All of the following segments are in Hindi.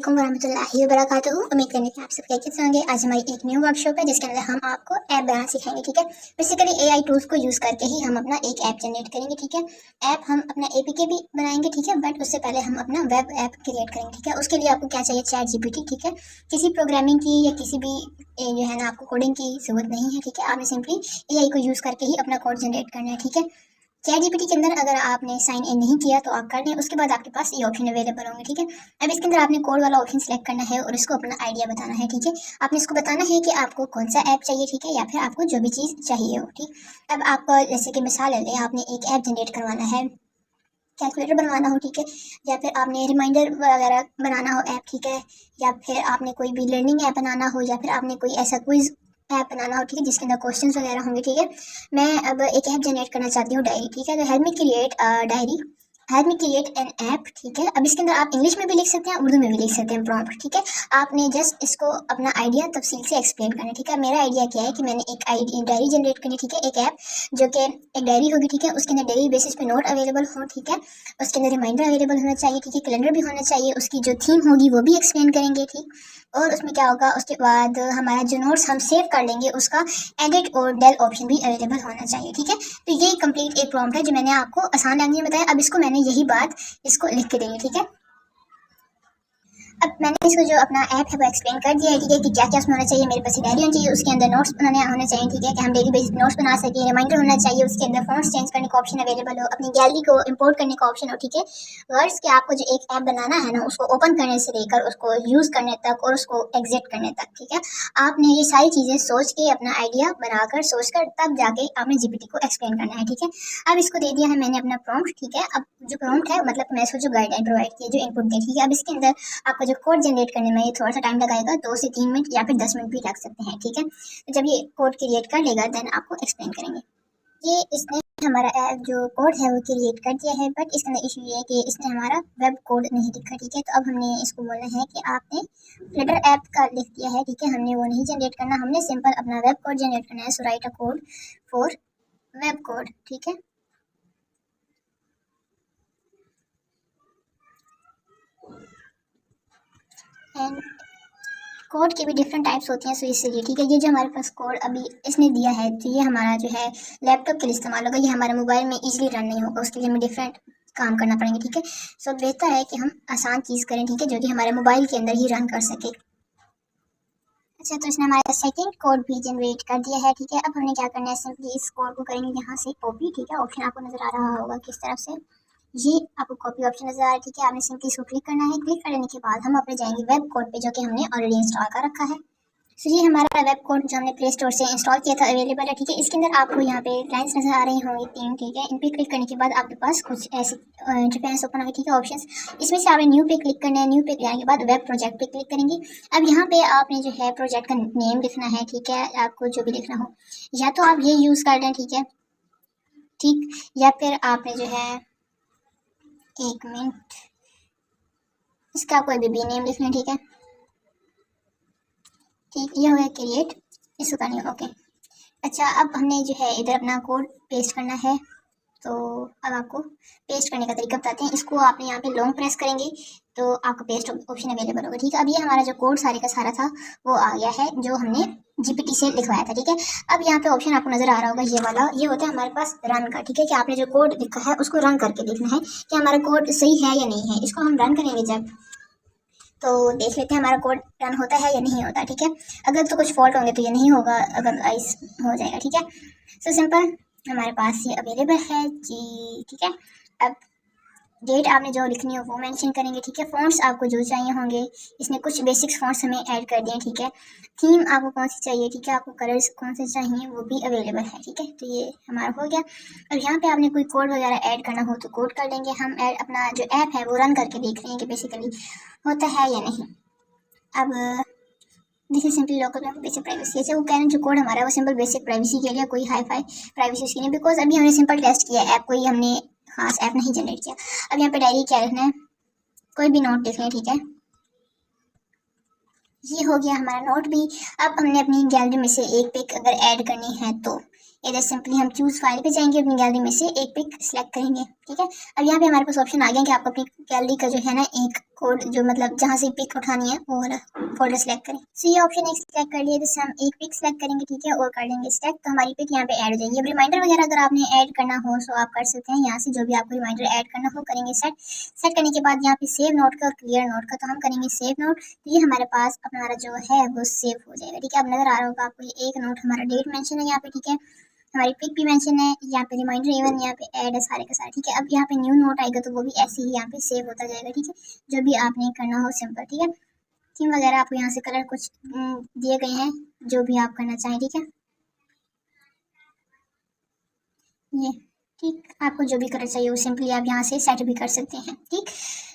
अस्सलामुअलैकुम वरहमतुल्लाहि वबरकातुहू। उम्मीद करने की आप सब कैसे होंगे। आज हमारी एक न्यू वर्कशॉप है जिसके अंदर हम आपको ऐप बनाना सिखाएंगे। ठीक है, बेसिकली एआई टूल्स को यूज़ करके ही हम अपना एक ऐप जनरेट करेंगे। ठीक है, ऐप हम अपना एपीके भी बनाएंगे। ठीक है, बट उससे पहले हम अपना वेब ऐप क्रिएट करेंगे। ठीक है, उसके लिए आपको क्या चाहिए, चैट जीपीटी। ठीक है, किसी प्रोग्रामिंग की या किसी भी जो है ना आपको कोडिंग की जरूरत नहीं है। ठीक है, आपने सिंपली एआई को यूज़ करके ही अपना कोड जनरेट करना है। ठीक है, चैट जीपीटी के अंदर अगर आपने साइन इन नहीं किया तो आप कर दें, उसके बाद आपके पास ये ऑप्शन अवेलेबल होंगे। ठीक है, अब इसके अंदर आपने कोड वाला ऑप्शन सेलेक्ट करना है और इसको अपना आइडिया बताना है। ठीक है, आपने इसको बताना है कि आपको कौन सा ऐप चाहिए। ठीक है, या फिर आपको जो भी चीज़ चाहिए हो। ठीक, अब आप जैसे कि मिसाल ले लें, आपने एक ऐप जनरेट करवाना है, कैलकुलेटर बनवाना हो। ठीक है, या फिर आपने रिमाइंडर वगैरह बनाना हो ऐप। ठीक है, या फिर आपने कोई भी लर्निंग ऐप बनाना हो, या फिर आपने कोई ऐसा क्विज ऐप बनाना हो। ठीक है, जिसके अंदर क्वेश्चंस वगैरह होंगे। ठीक है, मैं अब एक ऐप जनरेट करना चाहती हूँ, डायरी। ठीक है, तो help me create diary, help me create an app. ठीक है, अब इसके अंदर आप इंग्लिश में भी लिख सकते हैं, उर्दू में भी लिख सकते हैं प्रॉम्प्ट। ठीक है, आपने जस्ट इसको अपना आइडिया तफसील से एक्सप्लेन करना है। ठीक है, मेरा आइडिया क्या है कि मैंने एक डायरी जनरेट करनी। ठीक है, एक ऐप जो कि एक डायरी होगी। ठीक है, उसके अंदर डेली बेसिस पे नोट अवेलेबल हो। ठीक है, उसके अंदर रिमाइंडर अवेलेबल होना चाहिए। ठीक है, कैलेंडर भी होना चाहिए, उसकी जो थीम होगी वो भी एक्सप्लेन करेंगे। ठीक, और उसमें क्या होगा, उसके बाद हमारा जो नोट्स हम सेव कर लेंगे उसका एडिट और डेल ऑप्शन भी अवेलेबल होना चाहिए। ठीक है, तो ये कंप्लीट एक प्रॉम्प्ट है जो मैंने आपको आसान लैंग्वेज में बताया। अब इसको मैंने यही बात इसको लिख के देंगे। ठीक है, अब मैंने इसको जो अपना ऐप है वो एक्सप्लेन कर दिया है। ठीक है, कि क्या क्या उसमें होना चाहिए। मेरे पास डायरी होनी चाहिए, उसके अंदर नोट्स होने चाहिए। ठीक है, कि हम डेली बेसिस नोट्स बना सकें। रिमाइंडर होना चाहिए, उसके अंदर फॉन्ट्स चेंज करने का ऑप्शन अवेलेबल हो, अपनी गैलरी को इंपोर्ट करने का ऑप्शन हो। ठीक है, वर्ड्स के आपको जो एक ऐप बनाना है ना, उसको ओपन करने से लेकर उसको यूज़ करने तक और उसको एग्जिट करने तक। ठीक है, आपने ये सारी चीज़ें सोच के अपना आइडिया बनाकर सोच कर तब जाके आपने जीपीटी को एक्सप्लेन करना है। ठीक है, अब इसको दे दिया है मैंने अपना प्रॉम्प्ट। ठीक है, अब जो प्रॉम्प्ट है मतलब मैं इसको जो गाइडलाइन प्रोवाइड की, जो इनपुट दी। ठीक है, अब इसके अंदर आपका जो कोड जनरेट करने में ये थोड़ा सा टाइम लगाएगा, 2 से 3 मिनट या फिर 10 मिनट भी लग सकते हैं। ठीक है, तो जब ये कोड क्रिएट कर लेगा देन आपको एक्सप्लेन करेंगे। ये इसने हमारा ऐप जो कोड है वो क्रिएट कर दिया है, बट इसके अंदर इशू ये है कि इसने हमारा वेब कोड नहीं लिखा। ठीक है, तो अब हमने इसको बोलना है कि आपने फ्लटर ऐप का लिख दिया है। ठीक है, हमने वो नहीं जनरेट करना, हमने सिंपल अपना वेब कोड जनरेट करना है। So write a code for web code. ठीक है, एंड कोड के भी डिफरेंट टाइप्स होती हैं, सो इसलिए ठीक है, ये जो हमारे पास कोड अभी इसने दिया है तो ये हमारा जो है लैपटॉप के लिए इस्तेमाल होगा, ये हमारे मोबाइल में इजीली रन नहीं होगा, उसके लिए हमें डिफरेंट काम करना पड़ेंगे। ठीक है, सो बेहतर है कि हम आसान चीज़ करें। ठीक है, जो कि हमारे मोबाइल के अंदर ही रन कर सके। अच्छा, तो इसने हमारा सेकंड कोड भी जनरेट कर दिया है। ठीक है, अब हमने क्या करना है, सिंपली इस कोड को करेंगे यहाँ से कॉपी। ठीक है, ऑप्शन आपको नजर आ रहा होगा किस तरफ से, ये आपको कॉपी ऑप्शन नजर आ रहा है। ठीक है, आपने सिंपली इसको क्लिक करना है। क्लिक करने के बाद हम अपने जाएंगे वेब कोड पे जो कि हमने ऑलरेडी इंस्टॉल कर रखा है। सो ये हमारा वेब कोड जो हमने प्ले स्टोर से इंस्टॉल किया था अवेलेबल है। ठीक है, इसके अंदर आपको यहाँ पे लाइन्स नजर आ रही होंगी 3। ठीक है, इन पे क्लिक करने के बाद आपके पास कुछ ऐसे इंटरफेस ओपन होंगे। ठीक है, ऑप्शंस, इसमें से आपने न्यू पे क्लिक करना है। न्यू पे जाने के बाद वेब प्रोजेक्ट पे क्लिक करेंगे। अब यहाँ पे आपने जो है प्रोजेक्ट का नेम लिखना है। ठीक है, आपको जो भी लिखना हो, या तो आप ये यूज़ कर लें। ठीक है, ठीक, या फिर आपने जो है 1 मिनट इसका कोई भी नेम लिख लें। ठीक है, ठीक, ये हो गया क्रिएट, इसको करनी है ओके। अच्छा, अब हमने जो है इधर अपना कोड पेस्ट करना है, तो अब आपको पेस्ट करने का तरीका बताते हैं। इसको आपने यहाँ पे लॉन्ग प्रेस करेंगे तो आपको पेस्ट ऑप्शन अवेलेबल होगा। ठीक है, अब ये हमारा जो कोड सारे का सारा था वो आ गया है जो हमने जीपीटी से लिखवाया था। ठीक है, अब यहाँ पे ऑप्शन आपको नजर आ रहा होगा, ये वाला, ये होता है हमारे पास रन का। ठीक है, कि आपने जो कोड लिखा है उसको रन करके देखना है कि हमारा कोड सही है या नहीं है। इसको हम रन करेंगे जब, तो देख लेते हैं हमारा कोड रन होता है या नहीं होता। ठीक है, अगर तो कुछ फॉल्ट होंगे तो ये नहीं होगा, अगर आइस हो जाएगा। ठीक है, सो सिंपल हमारे पास ये अवेलेबल है जी। ठीक है, अब डेट आपने जो लिखनी हो वो मेंशन करेंगे। ठीक है, फ़ॉन्ट्स आपको जो चाहिए होंगे, इसने कुछ बेसिक्स फ़ॉन्ट्स हमें ऐड कर दिए। ठीक है, थीम आपको कौन सी चाहिए। ठीक है, आपको कलर्स कौन से चाहिए वो भी अवेलेबल है। ठीक है, तो ये हमारा हो गया। अब यहाँ पे आपने कोई कोड वगैरह ऐड करना हो तो कोड कर लेंगे हम ऐड। अपना जो ऐप है वो रन करके देख रहे हैं कि बेसिकली होता है या नहीं। अब this is simply local basic privacy, ऐसे वो कह रहे हैं जो कोड हमारा है वो सिंपल बेसिक प्राइवेसी के लिए, कोई हाई फाई प्राइवेसी उसकी नहीं, बिकॉज अभी हमने सिंपल टेस्ट किया ऐप, कोई हमने खास ऐप नहीं जनरेट किया। अब यहाँ पे डायरी क्या लिखना है, कोई भी नोट लिख लें। ठीक है, ये हो गया हमारा नोट भी। अब हमने अपनी गैलरी में से एक पिक अगर ऐड करनी है तो इधर सिंपली हम चूज फाइल पे जाएंगे, अपनी गैलरी में से एक पिक सिलेक्ट करेंगे। ठीक है, अब यहाँ पे हमारे पास ऑप्शन आ गया कि आपको अपनी गैलरी का जो है ना एक कोड जो मतलब जहाँ से पिक उठानी है वो वाला फोल्डर सेलेक्ट करें। सो ये ऑप्शन एक सेलेक्ट कर लिया, जैसे हम एक पिक सेलेक्ट करेंगे, ठीक है, और कर लेंगे सेलेक्ट, तो हमारी पिक यहाँ पे ऐड हो जाएगी। अब रिमाइंडर वगैरह अगर आपने ऐड करना हो तो आप कर सकते हैं, यहाँ से जो भी आपको रिमाइंडर ऐड करना हो करेंगे सेट करने के बाद यहाँ पे सेव नोट का और क्लियर नोट का, तो हम करेंगे सेव नोट, तो ये हमारे पास हमारा जो है वो सेव हो जाएगा, ठीक है। अब नजर आ रहा होगा आपको ये एक नोट, हमारा डेट मेंशन है यहाँ पे, ठीक है, हमारी पिक भी मेंशन है, यहाँ पे रिमाइंडर इवन यहाँ पे ऐड है सारे का सारा, ठीक है। अब यहाँ पे न्यू नोट आएगा तो वो भी ऐसे ही यहाँ पे सेव होता जाएगा, ठीक है, जो भी आपने करना हो सिंपल, ठीक है। थीम वगैरह आपको यहाँ से कलर कुछ दिए गए हैं जो भी आप करना चाहें, ठीक है, ये ठीक, आपको जो भी कलर चाहिए वो सिंपली आप यहाँ से सेट भी कर सकते हैं, ठीक।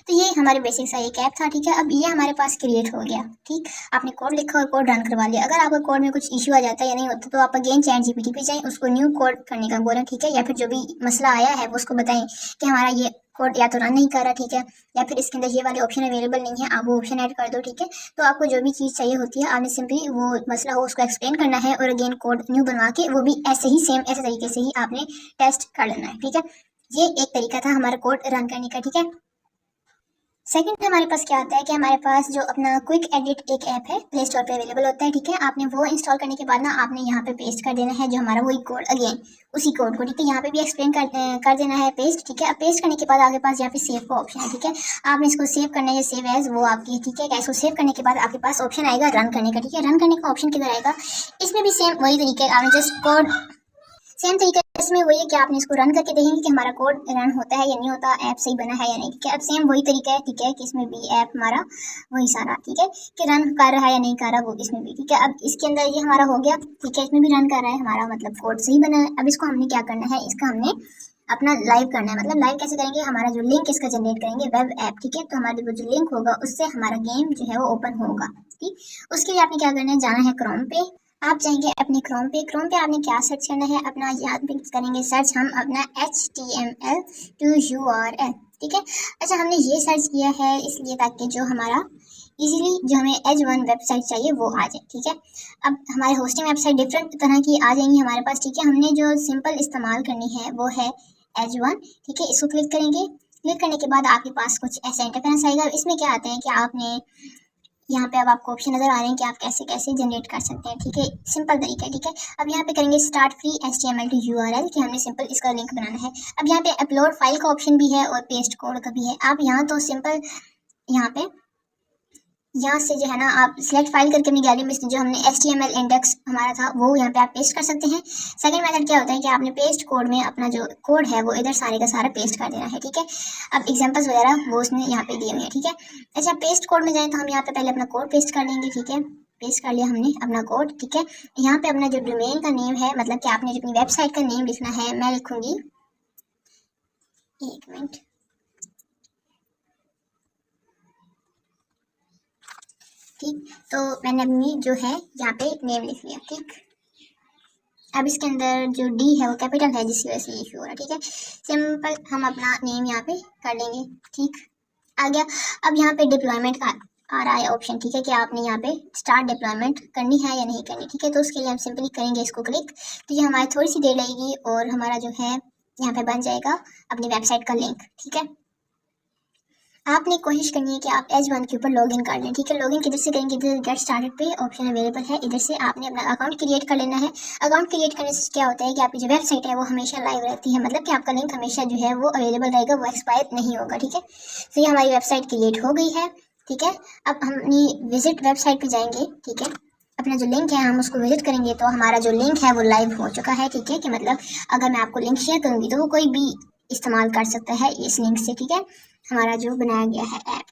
तो ये हमारे बेसिक सा एक ऐप था, ठीक है। अब ये हमारे पास क्रिएट हो गया, ठीक, आपने कोड लिखा और कोड रन करवा लिया। अगर आपका कोड में कुछ इश्यू आ जाता है या नहीं होता तो आप अगेन चैट जीपीटी पे जाएं, उसको न्यू कोड करने का बोलें, ठीक है, या फिर जो भी मसला आया है वो उसको बताएं कि हमारा ये कोड या तो रन नहीं कर रहा, ठीक है, या फिर इसके अंदर ये वाले ऑप्शन अवेलेबल नहीं है, आप वो ऑप्शन ऐड कर दो, ठीक है। तो आपको जो भी चीज़ चाहिए होती है आपने सिंपली वो मसला हो उसको एक्सप्लेन करना है और अगेन कोड न्यू बनवा के वो भी ऐसे ही सेम ऐसे तरीके से ही आपने टेस्ट कर लेना है, ठीक है। ये एक तरीका था हमारा कोड रन करने का, ठीक है। सेकंड हमारे पास क्या आता है कि हमारे पास जो अपना क्विक एडिट एक ऐप है प्ले स्टोर पे अवेलेबल होता है, ठीक है। आपने वो इंस्टॉल करने के बाद ना आपने यहाँ पे पेस्ट कर देना है जो हमारा वही कोड, अगेन उसी कोड को, ठीक है, यहाँ पे भी एक्सप्लेन कर देना है पेस्ट, ठीक है। अब पेस्ट करने के बाद आपके पास यहाँ पे सेव का ऑप्शन है, ठीक है, आपने इसको सेव करना है, सेव एज वो आपकी, ठीक है। इसको सेव करने के बाद आपके पास ऑप्शन आएगा रन करने का, ठीक है। रन करने का ऑप्शन किधर आएगा, इसमें भी सेम वही तरीके, आपने जस्ट कोड सेम तरीका इसमें वही है कि आपने इसको रन करके देखेंगे कि हमारा कोड रन होता है या नहीं होता, ऐप सही बना है या नहीं, ठीक है। अब सेम वही तरीका है, ठीक है, कि इसमें भी ऐप हमारा वही सारा, ठीक है, कि रन कर रहा है या नहीं कर रहा वो इसमें भी, ठीक है। अब इसके अंदर ये हमारा हो गया, ठीक है, इसमें भी रन कर रहा है हमारा, मतलब कोड सही बना है। अब इसको हमने क्या करना है, इसका हमने अपना लाइव करना है, मतलब लाइव कैसे करेंगे, हमारा जो लिंक इसका जनरेट करेंगे वेब ऐप, ठीक है, तो हमारा जो लिंक होगा उससे हमारा गेम जो है वो ओपन होगा, ठीक। उसके लिए आपने क्या करना है, जाना है क्रोम पे, आप जाएंगे अपने क्रोम पे आपने क्या सर्च करना है अपना, याद भी करेंगे सर्च हम अपना HTML to URL, ठीक है। अच्छा हमने ये सर्च किया है इसलिए ताकि जो हमारा इजीली जो हमें H1 वेबसाइट चाहिए वो आ जाए, ठीक है। अब हमारे होस्टिंग वेबसाइट डिफरेंट तरह की आ जाएंगी हमारे पास, ठीक है। हमने जो सिंपल इस्तेमाल करनी है वो है H1, ठीक है। इसको क्लिक करेंगे, क्लिक करने के बाद आपके पास कुछ ऐसा इंटरफेस आएगा। इसमें क्या आता है कि आपने यहाँ पे अब आपको ऑप्शन नजर आ रहे हैं कि आप कैसे कैसे जनरेट कर सकते हैं, ठीक है, सिंपल तरीका है, ठीक है। अब यहाँ पे करेंगे start free HTML to URL कि हमने सिंपल इसका लिंक बनाना है। अब यहाँ पे अपलोड फाइल का ऑप्शन भी है और पेस्ट कोड का भी है। आप यहाँ तो सिंपल यहाँ से जो है ना आप सिलेक्ट फाइल करके अपनी गैलरी में जो हमने HTML इंडेक्स हमारा था वो यहाँ पे आप पेस्ट कर सकते हैं। सेकंड मेथड क्या होता है कि आपने पेस्ट कोड में अपना जो कोड है वो इधर सारे का सारा पेस्ट कर देना है, ठीक है। अब एग्जांपल्स वगैरह वो उसने यहाँ पे दिए हुए हैं, ठीक है। अच्छा पेस्ट कोड में जाएँ तो हम यहाँ पे पहले अपना कोड पेस्ट कर लेंगे, ठीक है, पेस्ट कर लिया हमने अपना कोड, ठीक है। यहाँ पे अपना जो डोमेन का नेम है, मतलब कि आपने अपनी वेबसाइट का नेम लिखना है, मैं लिखूंगी, एक मिनट, ठीक, तो मैंने अपनी जो है यहाँ पे नेम लिख लिया, ठीक। अब इसके अंदर जो डी है वो कैपिटल है जिसकी वजह से ये इशू हो रहा है, ठीक है। सिंपल हम अपना नेम यहाँ पे कर लेंगे, ठीक, आ गया। अब यहाँ पे डिप्लॉयमेंट का आ रहा है ऑप्शन, ठीक है, कि आपने यहाँ पे स्टार्ट डिप्लॉयमेंट करनी है या नहीं करनी, ठीक है। तो उसके लिए हम सिंपली करेंगे इसको क्लिक, तो ये हमारी थोड़ी सी देर लगेगी और हमारा जो है यहाँ पे बन जाएगा अपनी वेबसाइट का लिंक, ठीक है। आपने कोशिश करनी है कि आप H1 के ऊपर लॉगिन कर लें, ठीक है। लॉगिन किधर से करेंगे, इधर गेट स्टार्टेड पे ऑप्शन अवेलेबल है, इधर से आपने अपना अकाउंट क्रिएट कर लेना है। अकाउंट क्रिएट करने से क्या होता है कि आपकी जो वेबसाइट है वो हमेशा लाइव रहती है, मतलब कि आपका लिंक हमेशा जो है वो अवेलेबल रहेगा, वो एक्सपायर नहीं होगा, ठीक है। तो ये हमारी वेबसाइट क्रिएट हो गई है, ठीक है। अब हम अपनी विजिट वेबसाइट पर जाएंगे, ठीक है, अपना जो लिंक है हम उसको विजिट करेंगे तो हमारा जो लिंक है वो लाइव हो चुका है, ठीक है, कि मतलब अगर मैं आपको लिंक शेयर करूँगी तो वो कोई भी इस्तेमाल कर सकता है इस लिंक से, ठीक है। हमारा जो बनाया गया है ऐप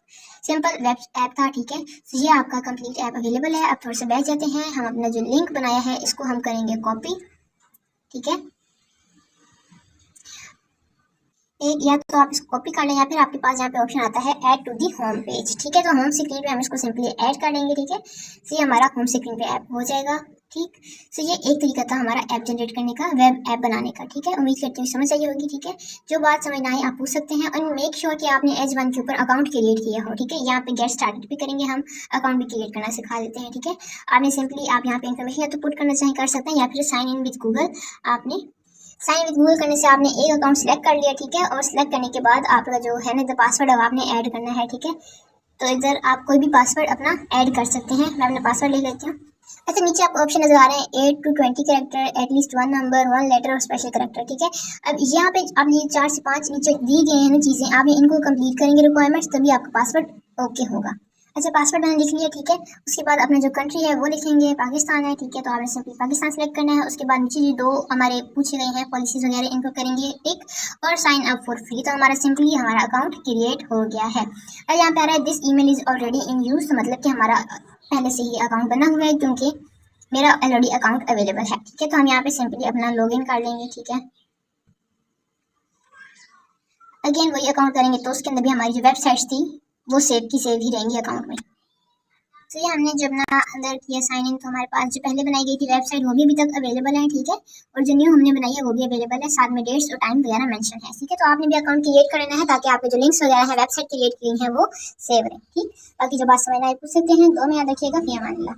सिंपल वेब ऐप था, ठीक है। तो ये आपका कंप्लीट ऐप अवेलेबल है। अब थोड़ा सा बैठ जाते हैं, हम अपना जो लिंक बनाया है इसको हम करेंगे कॉपी, ठीक है। एक या तो आप इसको कॉपी कर लें या फिर आपके पास यहाँ पे ऑप्शन आता है add to the home page, ठीक है। तो होम स्क्रीन पे हम इसको सिंपली ऐड कर लेंगे, ठीक है। तो ये हमारा होम स्क्रीन पे ऐप हो जाएगा, ठीक। सो ये एक तरीका था हमारा ऐप जनरेट करने का, वेब ऐप बनाने का, ठीक है। उम्मीद करती हूँ समझ आई होगी, ठीक है। जो बात समझ ना आए आप पूछ सकते हैं और मेक श्योर कि आपने H1 के ऊपर अकाउंट क्रिएट किया हो, ठीक है। यहाँ पे गेट स्टार्टेड भी करेंगे, हम अकाउंट भी क्रिएट करना सिखा देते हैं, ठीक है। आपने सिंपली आप यहाँ पे इन्फॉर्मेशन या तो पुट करना चाहें कर सकते हैं या फिर साइन इन विद गूगल, आपने साइन विद गूगल करने से आपने एक अकाउंट सेलेक्ट कर लिया, ठीक है। और सेलेक्ट करने के बाद आपका जो है ना द पासवर्ड अब आपने ऐड करना है, ठीक है। तो इधर आप कोई भी पासवर्ड अपना ऐड कर सकते हैं। मैं अपना पासवर्ड ले लेती हूँ। अच्छा, नीचे आपको ऑप्शन नजर आ रहे हैं 8 to 20 character, at least 1 number, 1 letter और स्पेशल कैरेक्टर, ठीक है। अब यहाँ पे आपने 4 से 5 नीचे दी गई हैं ना चीज़ें, आप इनको कंप्लीट करेंगे रिक्वायरमेंट्स, तभी आपका पासवर्ड ओके होगा। अच्छा, पासवर्ड मैंने लिख लिया, ठीक है। उसके बाद अपना जो कंट्री है वो लिखेंगे, पाकिस्तान है, ठीक है। तो आपने सिंपली पाकिस्तान सेलेक्ट करना है। उसके बाद नीचे जो 2 हमारे पूछे गए हैं पॉलिसीज वगैरह, इनको करेंगे टिक और साइन अप फॉर फ्री। तो हमारा सिंपली हमारा अकाउंट क्रिएट हो गया है। और यहाँ पे आ रहा है this email is already in use, तो मतलब कि हमारा पहले से ही अकाउंट बना हुआ है क्योंकि मेरा ऑलरेडी अकाउंट अवेलेबल है, ठीक है। तो हम यहाँ पे सिंपली अपना लॉगिन कर लेंगे, ठीक है। अगेन वही अकाउंट करेंगे तो उसके अंदर भी हमारी जो वेबसाइट्स थी वो सेव की सेव ही रहेंगी अकाउंट में। तो ये हमने जब अपना अंदर किया साइन इन, तो हमारे पास जो पहले बनाई गई थी वेबसाइट वो भी अभी तक अवेलेबल है, ठीक है। और जो न्यू हमने बनाई है वो भी अवेलेबल है, साथ में डेट्स और टाइम वगैरह मेंशन है, ठीक है। तो आपने भी अकाउंट क्रिएट करना है ताकि आपके जो लिंक्स वगैरह है वेबसाइट क्रिएट की है वो सेव रहे, ठीक। बाकी जो बात समझना है पूछ सकते हैं। दो में याद रखिएगा। फिर अमान अल्लाह।